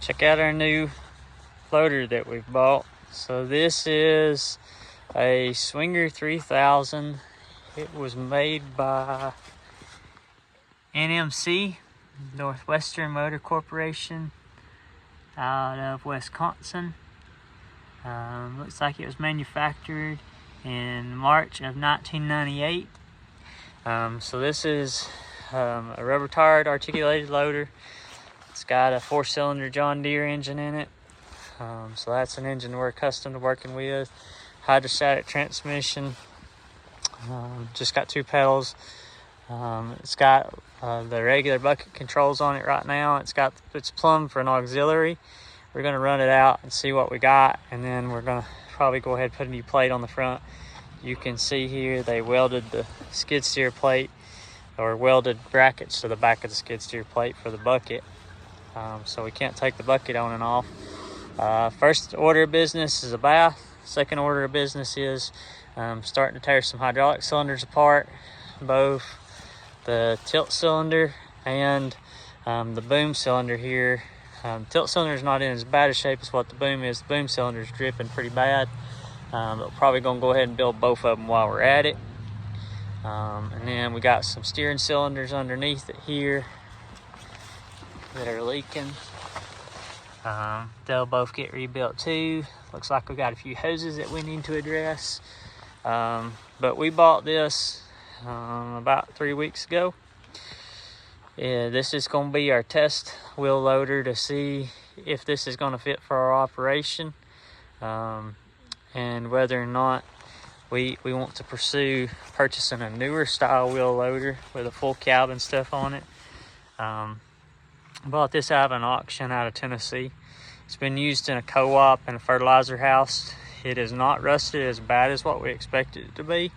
check out our new loader that we've bought. So this is a Swinger 3000. It was made by NMC, Northwestern Motor Corporation, out of Wisconsin. Looks like it was manufactured in March of 1998. So this is a rubber-tired articulated loader. It's got a 4-cylinder John Deere engine in it. So that's an engine we're accustomed to working with. Hydrostatic transmission. Just got 2 pedals. It's got the regular bucket controls on it right now. It's plumbed for an auxiliary. We're going to run it out and see what we got, and then we're going to probably go ahead and put a new plate on the front. You can see here they welded the skid steer plate, or welded brackets to the back of the skid steer plate for the bucket. So we can't take the bucket on and off. First order of business is a bath. Second order of business is starting to tear some hydraulic cylinders apart, both the tilt cylinder and the boom cylinder here. Tilt cylinder is not in as bad a shape as what the boom is. The boom cylinder is dripping pretty bad. But we're probably going to go ahead and build both of them while we're at it. And then we got some steering cylinders underneath it here that are leaking. They'll both get rebuilt too. Looks like we got a few hoses that we need to address. But we bought this about 3 weeks ago. Yeah, this is going to be our test wheel loader to see if this is going to fit for our operation, and whether or not we want to pursue purchasing a newer style wheel loader with a full cab and stuff on it. Bought this out of an auction out of Tennessee. It's been used in a co-op and a fertilizer house. It is not rusted as bad as what we expected it to be.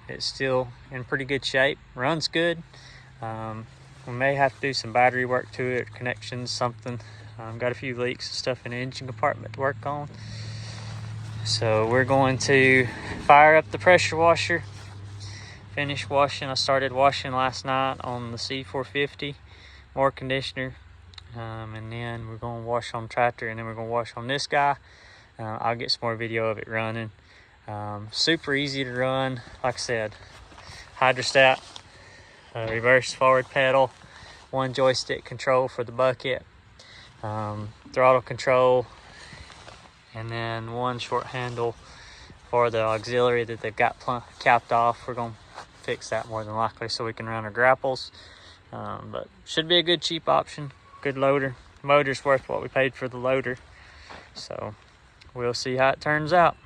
It's still in pretty good shape, runs good. We may have to do some battery work to it, connections, something. Got a few leaks and stuff in the engine compartment to work on. So we're going to fire up the pressure washer, finish washing. I started washing last night on the C450 more conditioner, and then we're going to wash on the tractor, and then we're going to wash on this guy. I'll get some more video of it running. Super easy to run. Like I said, hydrostat, reverse forward pedal, 1 joystick control for the bucket, throttle control, and then 1 short handle for the auxiliary that they've got capped off. We're going to fix that more than likely so we can run our grapples. But should be a good cheap option, good loader. The motor's worth what we paid for the loader. So we'll see how it turns out.